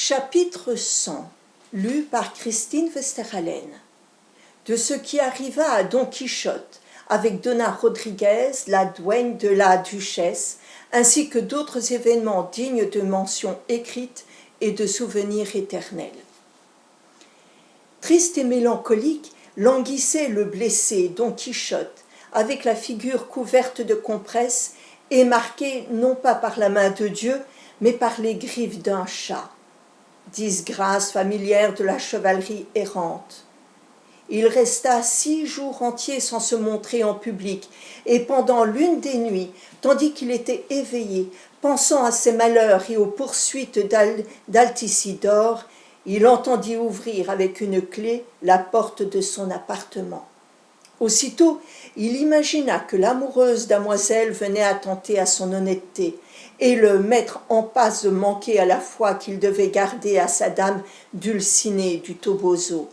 Chapitre 100, lu par Christine Westerhalen. De ce qui arriva à Don Quichotte avec Dona Rodriguez, la douaine de la duchesse, ainsi que d'autres événements dignes de mention écrite et de souvenirs éternels. Triste et mélancolique, languissait le blessé Don Quichotte, avec la figure couverte de compresses et marquée non pas par la main de Dieu, mais par les griffes d'un chat. Disgrâce familière de la chevalerie errante. Il resta 6 jours entiers sans se montrer en public, et pendant l'une des nuits, tandis qu'il était éveillé, pensant à ses malheurs et aux poursuites d'Altisidore, il entendit ouvrir avec une clé la porte de son appartement. Aussitôt, il imagina que l'amoureuse damoiselle venait attenter à son honnêteté et le mettre en passe de manquer à la foi qu'il devait garder à sa dame Dulcinée du Toboso.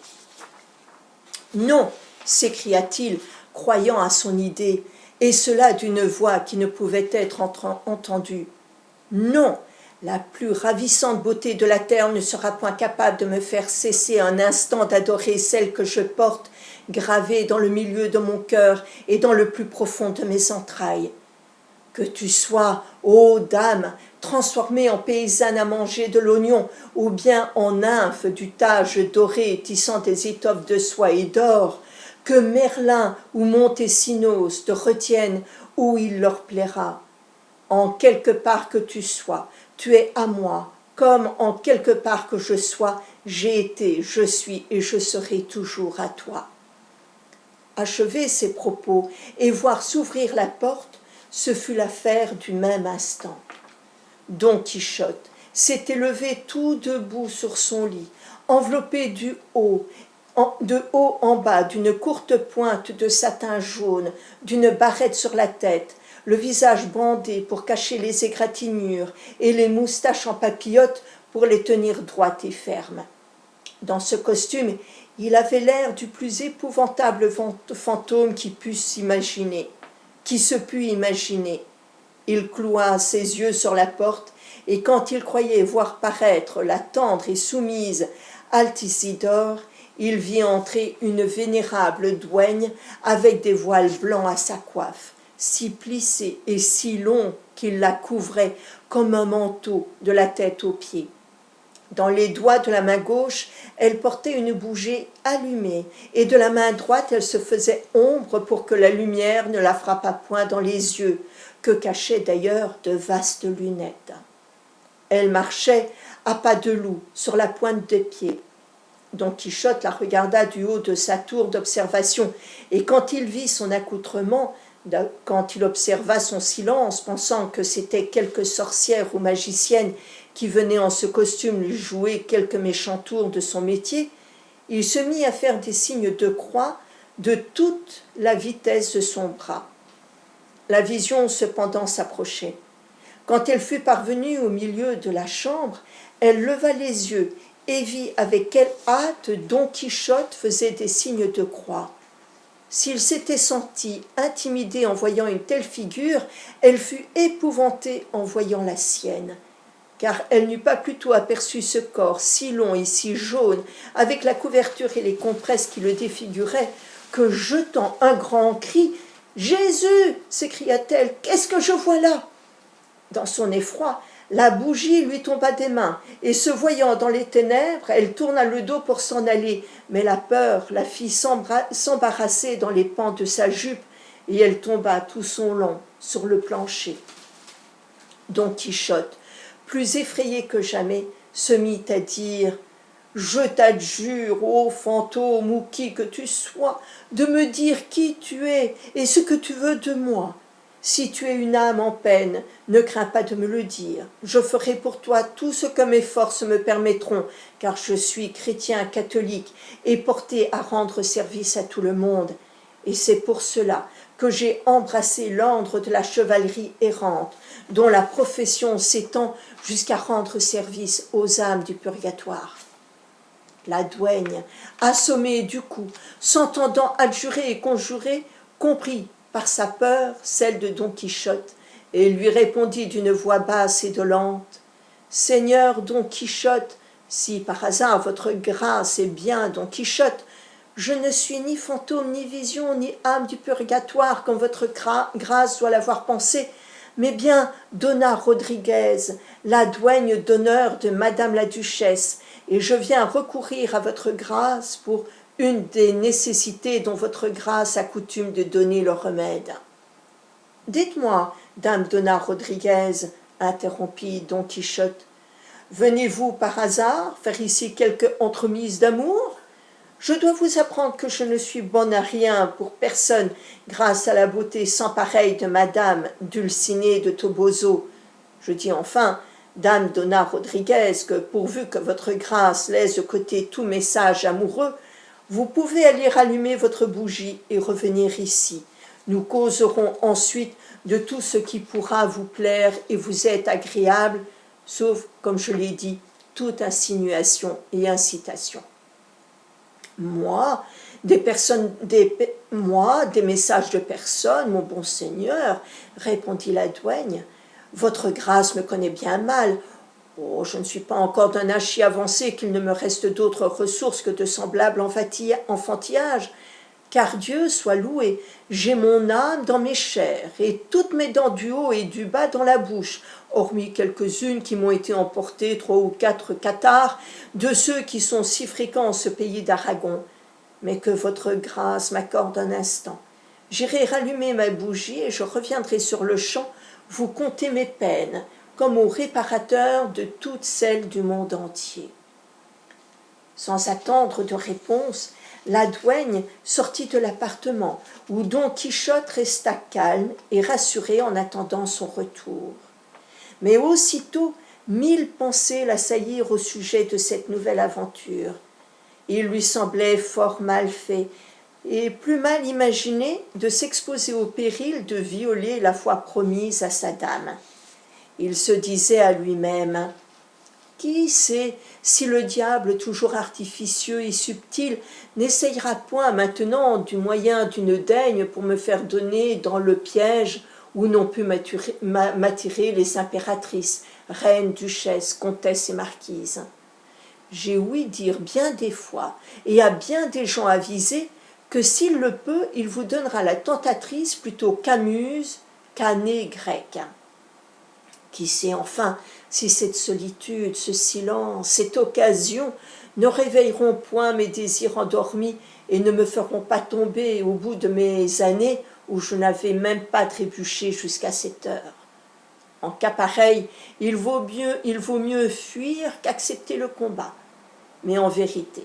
« Non !» s'écria-t-il, croyant à son idée, et cela d'une voix qui ne pouvait être entendue. « Non ! La plus ravissante beauté de la terre ne sera point capable de me faire cesser un instant d'adorer celle que je porte, gravée dans le milieu de mon cœur et dans le plus profond de mes entrailles. Que tu sois, ô dame, transformée en paysanne à manger de l'oignon, ou bien en nymphe du tage doré tissant des étoffes de soie et d'or, que Merlin ou Montesinos te retiennent où il leur plaira. En quelque part que tu sois, tu es à moi, comme en quelque part que je sois, j'ai été, je suis et je serai toujours à toi. » Achever ces propos et voir s'ouvrir la porte, ce fut l'affaire du même instant. Don Quichotte s'était levé tout debout sur son lit, enveloppé de haut en bas d'une courte pointe de satin jaune, d'une barrette sur la tête, le visage bandé pour cacher les égratignures et les moustaches en papillotes pour les tenir droites et fermes. Dans ce costume, il avait l'air du plus épouvantable fantôme qui se put imaginer. Il cloua ses yeux sur la porte, et quand il croyait voir paraître la tendre et soumise Altisidore, il vit entrer une vénérable douaine avec des voiles blancs à sa coiffe, si plissés et si longs qu'ils la couvraient comme un manteau de la tête aux pieds. Dans les doigts de la main gauche, elle portait une bougie allumée, et de la main droite, elle se faisait ombre pour que la lumière ne la frappât point dans les yeux, que cachaient d'ailleurs de vastes lunettes. Elle marchait à pas de loup, sur la pointe des pieds. Don Quichotte la regarda du haut de sa tour d'observation, et quand il vit son accoutrement, quand il observa son silence, pensant que c'était quelque sorcière ou magicienne qui venait en ce costume lui jouer quelque méchant tour de son métier, il se mit à faire des signes de croix de toute la vitesse de son bras. La vision cependant s'approchait. Quand elle fut parvenue au milieu de la chambre, elle leva les yeux et vit avec quelle hâte Don Quichotte faisait des signes de croix. S'il s'était senti intimidé en voyant une telle figure, elle fut épouvantée en voyant la sienne, car elle n'eut pas plutôt aperçu ce corps si long et si jaune, avec la couverture et les compresses qui le défiguraient, que jetant un grand cri, « Jésus !» s'écria-t-elle, « qu'est-ce que je vois là ?» Dans son effroi, la bougie lui tomba des mains, et se voyant dans les ténèbres, elle tourna le dos pour s'en aller, mais la peur la fit s'embarrasser dans les pans de sa jupe, et elle tomba tout son long sur le plancher. Don Quichotte, plus effrayé que jamais, se mit à dire « Je t'adjure, ô fantôme ou qui que tu sois, de me dire qui tu es et ce que tu veux de moi. Si tu es une âme en peine, ne crains pas de me le dire. Je ferai pour toi tout ce que mes forces me permettront, car je suis chrétien catholique et porté à rendre service à tout le monde. Et c'est pour cela que j'ai embrassé l'ordre de la chevalerie errante, dont la profession s'étend jusqu'à rendre service aux âmes du purgatoire. » La douaine, assommée du coup, s'entendant adjurer et conjurer, comprit par sa peur celle de Don Quichotte, et lui répondit d'une voix basse et dolente « Seigneur Don Quichotte, Si par hasard votre grâce est bien Don Quichotte, je ne suis ni fantôme, ni vision, ni âme du purgatoire, comme votre grâce doit l'avoir pensé, mais bien Dona Rodriguez, la douaine d'honneur de Madame la Duchesse, et je viens recourir à votre grâce pour une des nécessités dont votre grâce a coutume de donner le remède. « Dites-moi, Dame Dona Rodriguez, interrompit Don Quichotte, venez-vous par hasard faire ici quelque entremise d'amour? Je dois vous apprendre que je ne suis bonne à rien pour personne grâce à la beauté sans pareille de Madame Dulcinée de Toboso. Je dis enfin, Dame Dona Rodriguez, que pourvu que votre grâce laisse de côté tout message amoureux, vous pouvez aller rallumer votre bougie et revenir ici. Nous causerons ensuite de tout ce qui pourra vous plaire et vous être agréable, sauf, comme je l'ai dit, toute insinuation et incitation. Moi, des messages de personne, mon bon seigneur, répondit la douaine. Votre grâce me connaît bien mal. Oh, je ne suis pas encore d'un âge si avancé qu'il ne me reste d'autres ressources que de semblables enfantillages. Car Dieu soit loué, j'ai mon âme dans mes chairs, et toutes mes dents du haut et du bas dans la bouche, hormis quelques-unes qui m'ont été emportées 3 ou 4 cathares, de ceux qui sont si fréquents en ce pays d'Aragon. Mais que votre grâce m'accorde un instant. J'irai rallumer ma bougie et je reviendrai sur le champ vous conter mes peines, comme au réparateur de toutes celles du monde entier. » Sans attendre de réponse, la douaine sortit de l'appartement, où Don Quichotte resta calme et rassuré en attendant son retour. Mais aussitôt, 1000 pensées l'assaillirent au sujet de cette nouvelle aventure. Il lui semblait fort mal fait, et plus mal imaginé de s'exposer au péril de violer la foi promise à sa dame. Il se disait à lui-même « Qui sait si le diable, toujours artificieux et subtil, n'essayera point maintenant du moyen d'une daigne pour me faire donner dans le piège où n'ont pu m'attirer les impératrices, reines, duchesses, comtesses et marquises. J'ai ouï dire bien des fois, et à bien des gens avisés, que s'il le peut, il vous donnera la tentatrice plutôt qu'amuse, qu'année grecque. Qui sait enfin si cette solitude, ce silence, cette occasion ne réveilleront point mes désirs endormis et ne me feront pas tomber au bout de mes années où je n'avais même pas trébuché jusqu'à cette heure. En cas pareil, il vaut mieux fuir qu'accepter le combat. Mais en vérité,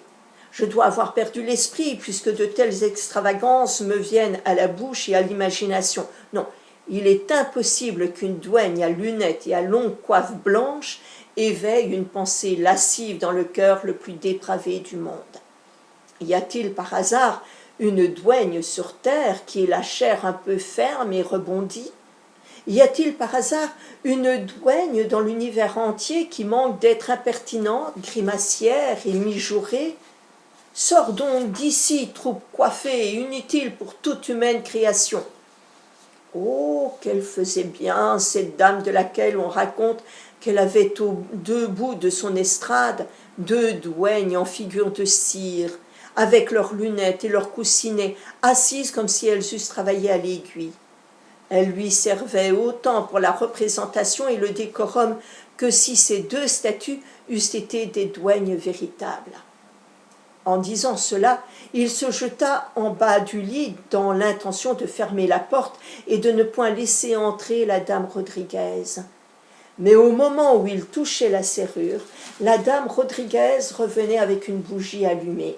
je dois avoir perdu l'esprit puisque de telles extravagances me viennent à la bouche et à l'imagination. Non, il est impossible qu'une douaine à lunettes et à longue coiffe blanche éveille une pensée lascive dans le cœur le plus dépravé du monde. Y a-t-il par hasard une douaine sur terre qui ait la chair un peu ferme et rebondie? Y a-t-il par hasard une douaine dans l'univers entier qui manque d'être impertinente, grimacière et mijaurée? Sors donc d'ici, troupe coiffée et inutile pour toute humaine création. Oh, qu'elle faisait bien, cette dame de laquelle on raconte qu'elle avait aux 2 bouts de son estrade 2 douaines en figure de cire, avec leurs lunettes et leurs coussinets, assises comme si elles eussent travaillé à l'aiguille. Elle lui servait autant pour la représentation et le décorum que si ces 2 statues eussent été des douaines véritables. En disant cela, il se jeta en bas du lit dans l'intention de fermer la porte et de ne point laisser entrer la dame Rodriguez. Mais au moment où il touchait la serrure, la dame Rodriguez revenait avec une bougie allumée.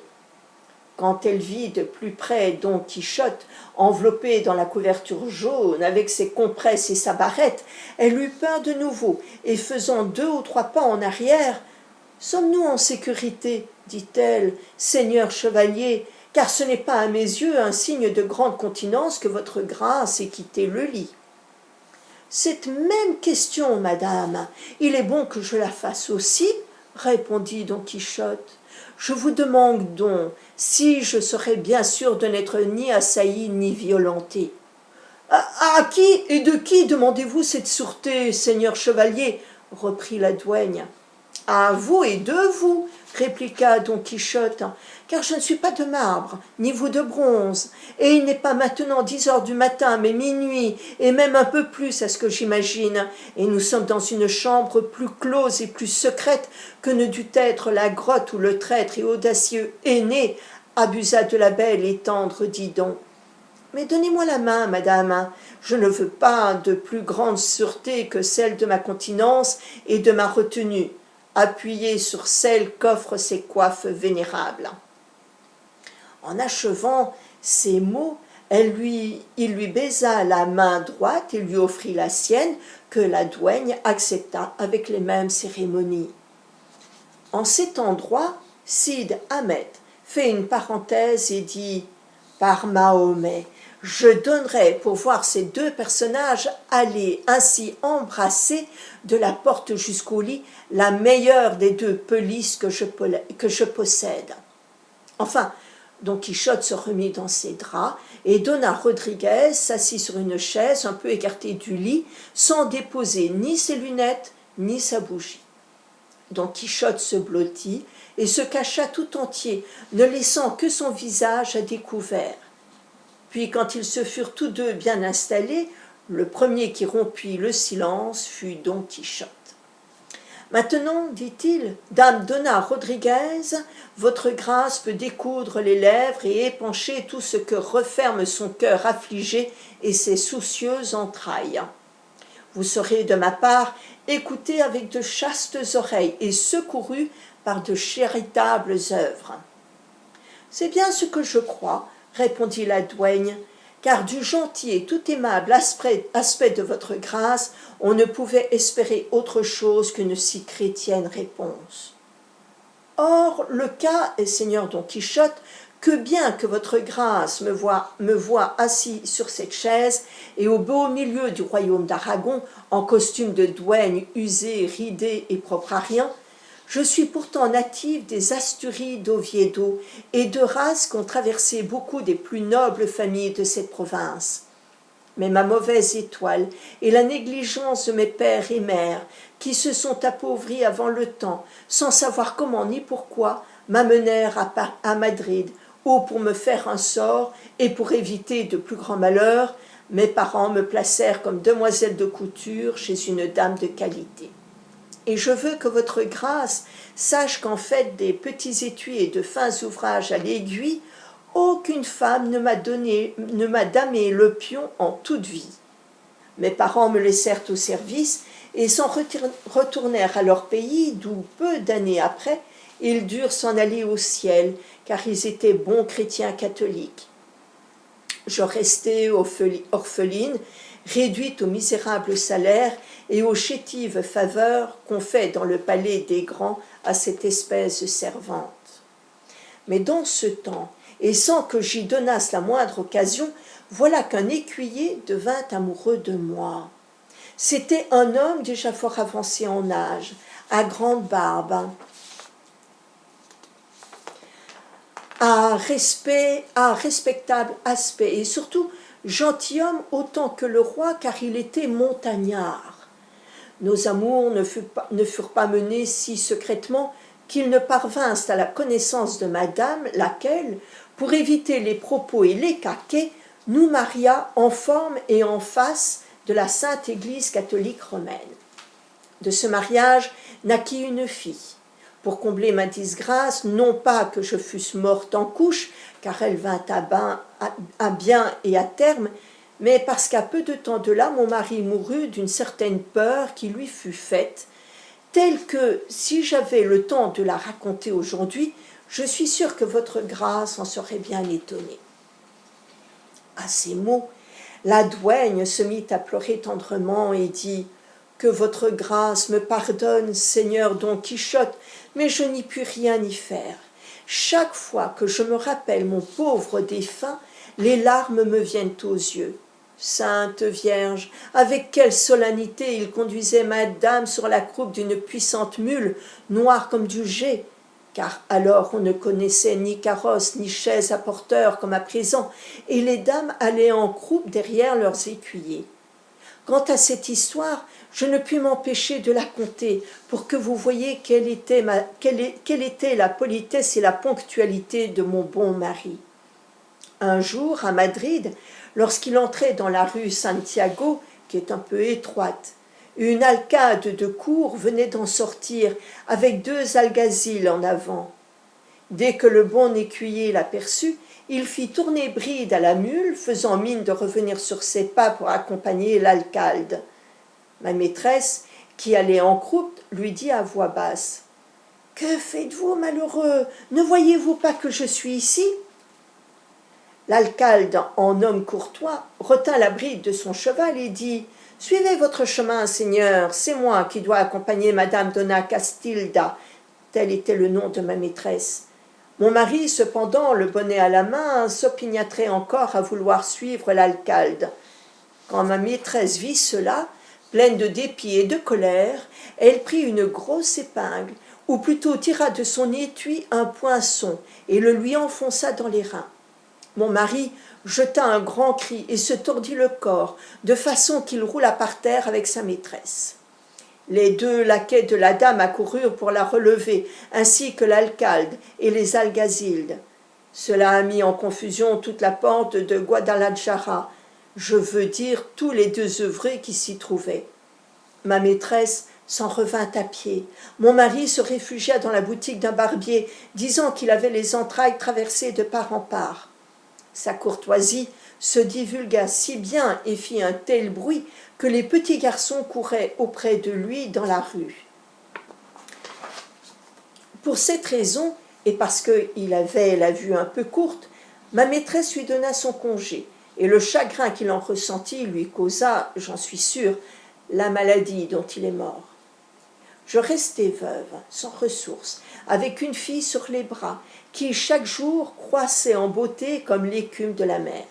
Quand elle vit de plus près Don Quichotte, enveloppé dans la couverture jaune, avec ses compresses et sa barrette, elle eut peur de nouveau, et faisant 2 ou 3 pas en arrière, « Sommes-nous en sécurité ?» dit-elle, « Seigneur chevalier, car ce n'est pas à mes yeux un signe de grande continence que votre grâce ait quitté le lit. » « Cette même question, madame, il est bon que je la fasse aussi, » répondit Don Quichotte. « Je vous demande donc si je serais bien sûr de n'être ni assailli ni violenté. »« À qui et de qui demandez-vous cette sûreté, seigneur chevalier ?» reprit la douaine. À vous et de vous, répliqua Don Quichotte, car je ne suis pas de marbre, ni vous de bronze, et il n'est pas maintenant 10 heures du matin, mais minuit, et même un peu plus à ce que j'imagine, et nous sommes dans une chambre plus close et plus secrète que ne dut être la grotte où le traître et audacieux aîné abusa de la belle et tendre Didon. Mais donnez-moi la main, madame, je ne veux pas de plus grande sûreté que celle de ma continence et de ma retenue, appuyée sur celle qu'offrent ces coiffes vénérables. En achevant ces mots, il lui baisa la main droite et lui offrit la sienne, que la douaigne accepta avec les mêmes cérémonies. En cet endroit, Cide Hamet fait une parenthèse et dit « Par Mahomet, je donnerais pour voir ces deux personnages aller ainsi embrasser de la porte jusqu'au lit la meilleure des deux pelisses que je possède. » Enfin, Don Quichotte se remit dans ses draps et Dona Rodriguez s'assit sur une chaise un peu écartée du lit, sans déposer ni ses lunettes ni sa bougie. Don Quichotte se blottit et se cacha tout entier, ne laissant que son visage à découvert. Puis, quand ils se furent tous deux bien installés, le premier qui rompit le silence fut Don Quichotte. « Maintenant, dit-il, dame Dona Rodriguez, votre grâce peut découdre les lèvres et épancher tout ce que referme son cœur affligé et ses soucieuses entrailles. Vous serez, de ma part, écouté avec de chastes oreilles et secouru par de charitables œuvres. »« C'est bien ce que je crois, répondit la douaigne, car du gentil et tout aimable aspect de votre grâce, on ne pouvait espérer autre chose qu'une si chrétienne réponse. Or, le cas est, seigneur Don Quichotte, que bien que votre grâce me voie assis sur cette chaise et au beau milieu du royaume d'Aragon, en costume de douaigne usé, ridé et propre à rien, je suis pourtant native des Asturies d'Oviedo et de races qu'ont traversé beaucoup des plus nobles familles de cette province. Mais ma mauvaise étoile et la négligence de mes pères et mères, qui se sont appauvris avant le temps, sans savoir comment ni pourquoi, m'amenèrent à Madrid, où pour me faire un sort et pour éviter de plus grands malheurs, mes parents me placèrent comme demoiselle de couture chez une dame de qualité. Et je veux que votre grâce sache qu'en fait des petits étuis et de fins ouvrages à l'aiguille, aucune femme ne m'a damé le pion en toute vie. Mes parents me laissèrent au service et s'en retournèrent à leur pays, d'où peu d'années après, ils durent s'en aller au ciel, car ils étaient bons chrétiens catholiques. Je restai orpheline, réduite au misérable salaire et aux chétives faveurs qu'on fait dans le palais des grands à cette espèce servante. Mais dans ce temps, et sans que j'y donnasse la moindre occasion, voilà qu'un écuyer devint amoureux de moi. C'était un homme déjà fort avancé en âge, à grande barbe, à respectable aspect et surtout gentilhomme autant que le roi, car il était montagnard. Nos amours ne furent pas menés si secrètement qu'ils ne parvinssent à la connaissance de madame, laquelle, pour éviter les propos et les caquets, nous maria en forme et en face de la Sainte Église catholique romaine. De ce mariage naquit une fille. Pour combler ma disgrâce, non pas que je fusse morte en couche, car elle vint à bien et à terme, mais parce qu'à peu de temps de là, mon mari mourut d'une certaine peur qui lui fut faite, telle que, si j'avais le temps de la raconter aujourd'hui, je suis sûre que votre grâce en serait bien étonnée. » À ces mots, la douaigne se mit à pleurer tendrement et dit « Que votre grâce me pardonne, seigneur Don Quichotte, mais je n'y puis rien y faire. Chaque fois que je me rappelle mon pauvre défunt, les larmes me viennent aux yeux. Sainte Vierge, avec quelle solennité il conduisait madame sur la croupe d'une puissante mule, noire comme du jais, car alors on ne connaissait ni carrosse ni chaise à porteurs comme à présent, et les dames allaient en croupe derrière leurs écuyers. Quant à cette histoire, je ne puis m'empêcher de la conter pour que vous voyiez quelle était la politesse et la ponctualité de mon bon mari. Un jour, à Madrid, lorsqu'il entrait dans la rue Santiago, qui est un peu étroite, une alcade de cour venait d'en sortir avec 2 alguazils en avant. Dès que le bon écuyer l'aperçut, il fit tourner bride à la mule, faisant mine de revenir sur ses pas pour accompagner l'alcalde. Ma maîtresse, qui allait en croupe, lui dit à voix basse : « Que faites-vous, malheureux? Ne voyez-vous pas que je suis ici ?» L'alcalde, en homme courtois, retint la bride de son cheval et dit : « Suivez votre chemin, seigneur, c'est moi qui dois accompagner madame Donna Castilda. » Tel était le nom de ma maîtresse. Mon mari, cependant, le bonnet à la main, s'opiniâtrait encore à vouloir suivre l'alcalde. Quand ma maîtresse vit cela, pleine de dépit et de colère, elle prit une grosse épingle, ou plutôt tira de son étui un poinçon, et le lui enfonça dans les reins. Mon mari jeta un grand cri et se tordit le corps, de façon qu'il roula par terre avec sa maîtresse. Les 2 laquais de la dame accoururent pour la relever, ainsi que l'alcalde et les alguazils. Cela a mis en confusion toute la pente de Guadalajara, je veux dire tous les 2 œuvrés qui s'y trouvaient. Ma maîtresse s'en revint à pied. Mon mari se réfugia dans la boutique d'un barbier, disant qu'il avait les entrailles traversées de part en part. Sa courtoisie se divulgua si bien et fit un tel bruit que les petits garçons couraient auprès de lui dans la rue. Pour cette raison, et parce qu'il avait la vue un peu courte, ma maîtresse lui donna son congé, et le chagrin qu'il en ressentit lui causa, j'en suis sûre, la maladie dont il est mort. Je restai veuve, sans ressources, avec une fille sur les bras, qui chaque jour croissait en beauté comme l'écume de la mer.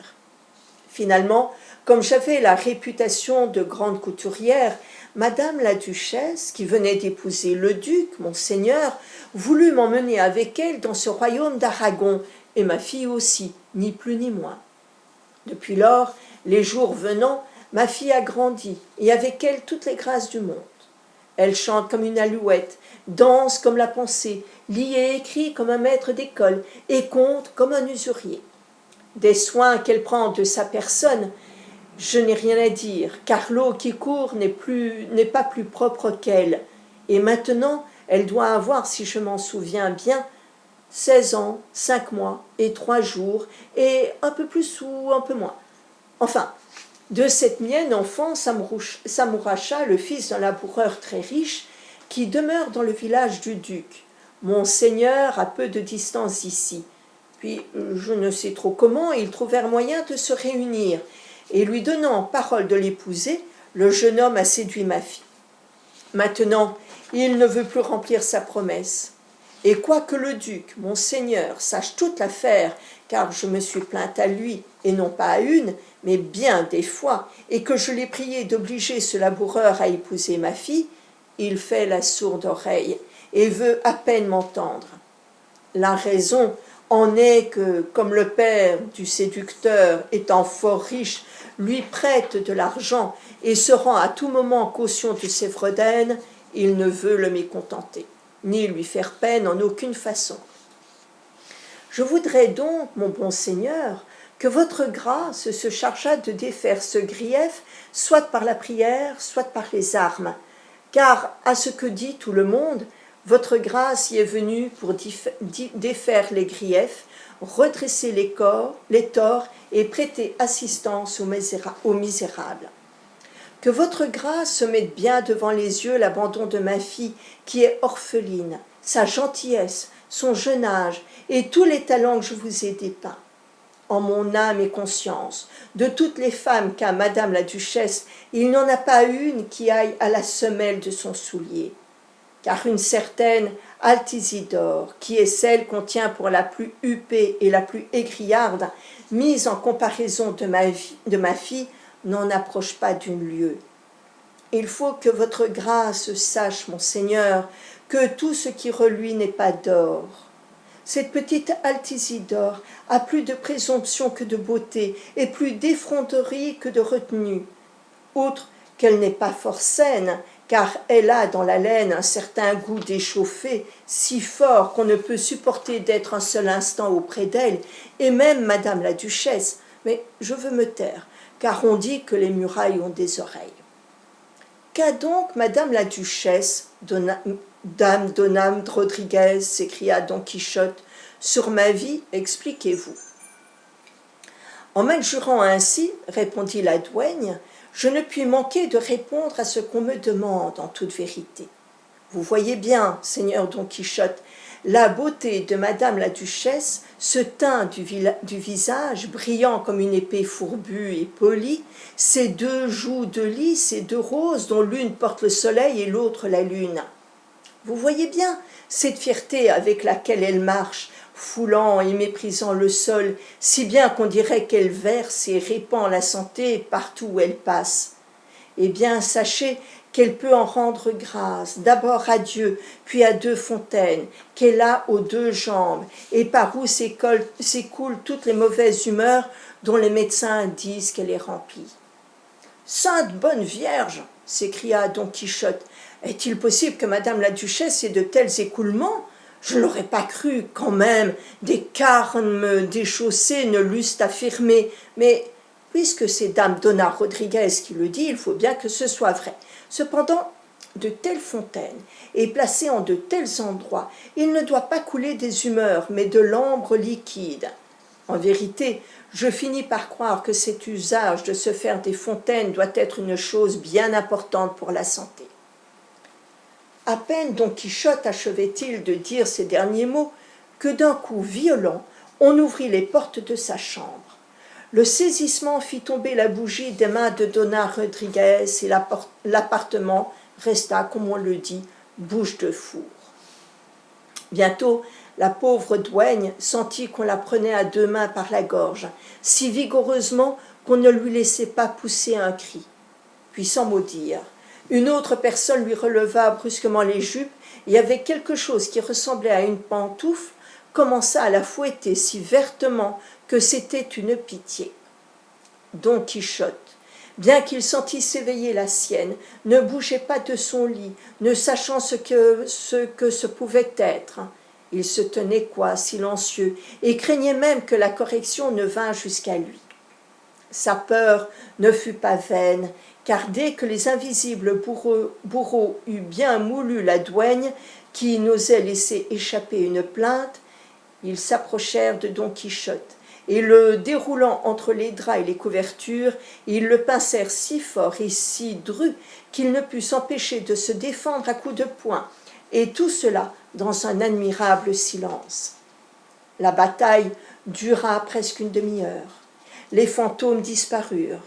Finalement, comme j'avais la réputation de grande couturière, madame la duchesse, qui venait d'épouser le duc, mon seigneur, voulut m'emmener avec elle dans ce royaume d'Aragon, et ma fille aussi, ni plus ni moins. Depuis lors, les jours venant, ma fille a grandi, et avec elle toutes les grâces du monde. Elle chante comme une alouette, danse comme la pensée, lit et écrit comme un maître d'école, et compte comme un usurier. Des soins qu'elle prend de sa personne, je n'ai rien à dire, car l'eau qui court n'est pas plus propre qu'elle. Et maintenant, elle doit avoir, si je m'en souviens bien, 16 ans, 5 mois et 3 jours, et un peu plus ou un peu moins. Enfin, de cette mienne enfant s'amouracha le fils d'un laboureur très riche, qui demeure dans le village du duc, mon seigneur à peu de distance d'ici. Puis, je ne sais trop comment, ils trouvèrent moyen de se réunir, et lui donnant parole de l'épouser, le jeune homme a séduit ma fille. Maintenant, il ne veut plus remplir sa promesse. Et quoique le duc, mon seigneur, sache toute l'affaire, car je me suis plainte à lui, et non pas à une, mais bien des fois, et que je l'ai prié d'obliger ce laboureur à épouser ma fille, il fait la sourde oreille, et veut à peine m'entendre. La raison en est que, comme le père du séducteur, étant fort riche, lui prête de l'argent et se rend à tout moment caution de ses fredaines, il ne veut le mécontenter, ni lui faire peine en aucune façon. Je voudrais donc, mon bon seigneur, que votre grâce se chargeât de défaire ce grief, soit par la prière, soit par les armes, car, à ce que dit tout le monde, votre grâce y est venue pour défaire les griefs, redresser les torts et prêter assistance aux misérables. Que votre grâce se mette bien devant les yeux l'abandon de ma fille qui est orpheline, sa gentillesse, son jeune âge et tous les talents que je vous ai dépeints. En mon âme et conscience, de toutes les femmes qu'a madame la duchesse, il n'y en a pas une qui aille à la semelle de son soulier. Car une certaine Altisidore, qui est celle qu'on tient pour la plus huppée et la plus écriarde, mise en comparaison de ma fille, n'en approche pas d'une lieue. Il faut que votre grâce sache, mon Seigneur, que tout ce qui reluit n'est pas d'or. Cette petite Altisidore a plus de présomption que de beauté, et plus d'effronterie que de retenue. Outre qu'elle n'est pas fort saine, car elle a dans la laine un certain goût d'échauffé, si fort qu'on ne peut supporter d'être un seul instant auprès d'elle, et même madame la duchesse, mais je veux me taire, car on dit que les murailles ont des oreilles. Qu'a donc madame la duchesse, dame Doname Rodriguez, s'écria Don Quichotte, sur ma vie, expliquez-vous. En m'adjurant ainsi, répondit la douaine, je ne puis manquer de répondre à ce qu'on me demande en toute vérité. Vous voyez bien, seigneur Don Quichotte, la beauté de madame la duchesse, ce teint du visage brillant comme une épée fourbue et polie, ces deux joues de lis, ces deux roses dont l'une porte le soleil et l'autre la lune. Vous voyez bien cette fierté avec laquelle elle marche, foulant et méprisant le sol, si bien qu'on dirait qu'elle verse et répand la santé partout où elle passe. Eh bien, sachez qu'elle peut en rendre grâce, d'abord à Dieu, puis à deux fontaines, qu'elle a aux deux jambes, et par où s'écoulent toutes les mauvaises humeurs dont les médecins disent qu'elle est remplie. « Sainte bonne Vierge !» s'écria Don Quichotte. « Est-il possible que madame la duchesse ait de tels écoulements ? Je ne l'aurais pas cru, quand même, des carmes déchaussées ne l'eussent affirmé, mais puisque c'est dame Dona Rodriguez qui le dit, il faut bien que ce soit vrai. Cependant, de telles fontaines, et placées en de tels endroits, il ne doit pas couler des humeurs, mais de l'ambre liquide. En vérité, je finis par croire que cet usage de se faire des fontaines doit être une chose bien importante pour la santé. » À peine Don Quichotte achevait-il de dire ces derniers mots que d'un coup violent, on ouvrit les portes de sa chambre. Le saisissement fit tomber la bougie des mains de Dona Rodriguez et l'appartement resta, comme on le dit, bouche de four. Bientôt, la pauvre douaine sentit qu'on la prenait à deux mains par la gorge, si vigoureusement qu'on ne lui laissait pas pousser un cri. Puis, sans mot dire, une autre personne lui releva brusquement les jupes et avec quelque chose qui ressemblait à une pantoufle, commença à la fouetter si vertement que c'était une pitié. Don Quichotte, bien qu'il sentît s'éveiller la sienne, ne bougeait pas de son lit, ne sachant ce que pouvait être. Il se tenait silencieux, et craignait même que la correction ne vînt jusqu'à lui. Sa peur ne fut pas vaine, car dès que les invisibles bourreaux eurent bien moulu la douaine, qui n'osait laisser échapper une plainte, ils s'approchèrent de Don Quichotte, et le déroulant entre les draps et les couvertures, ils le pincèrent si fort et si dru qu'il ne put s'empêcher de se défendre à coups de poing, et tout cela dans un admirable silence. La bataille dura presque une demi-heure. Les fantômes disparurent.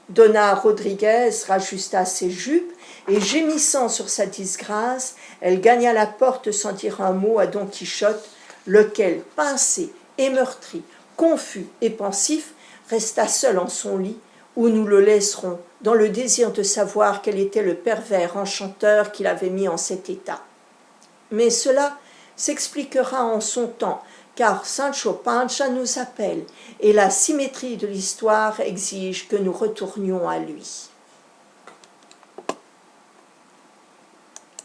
Dona Rodriguez rajusta ses jupes, et gémissant sur sa disgrâce, elle gagna la porte sans dire un mot à Don Quichotte, lequel, pincé et meurtri, confus et pensif, resta seul en son lit, où nous le laisserons, dans le désir de savoir quel était le pervers enchanteur qui l'avait mis en cet état. Mais cela s'expliquera en son temps, car Sancho Panza nous appelle, et la symétrie de l'histoire exige que nous retournions à lui.